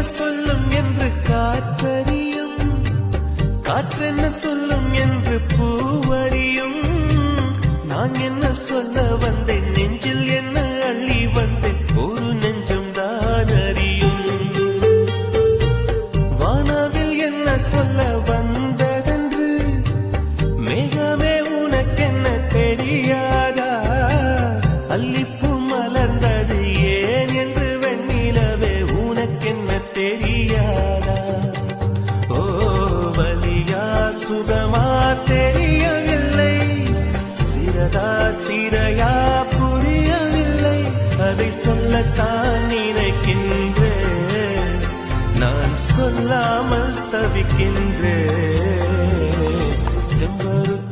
சொல்லும் என்று காற்றறியும், காற்றென்ன சொல்லும் என்று பூவறியும். நான் என்ன சொல்ல வந்தேன், நெஞ்சில் என்ன அள்ளி வந்தேன், ஒரு நெஞ்சம் தான் அறியும். வானாவில் என்ன சொல்ல வந்ததென்று மேகமே உனக்கென்ன தெரியாதா? அல்லிப்பூ மலர்ந்தது ஏன் என்று வெண்ணிலவே உனக்கென்ன தெரியாதா? ஓ வலியா சுகமா தெரியவில்லை, சிறதா சிறையா புரியவில்லை. அதை சொல்லத்தான் நினைக்கின்றேன், நான் சொல்லாமல் தவிக்கின்றேன். செம்பருத்தி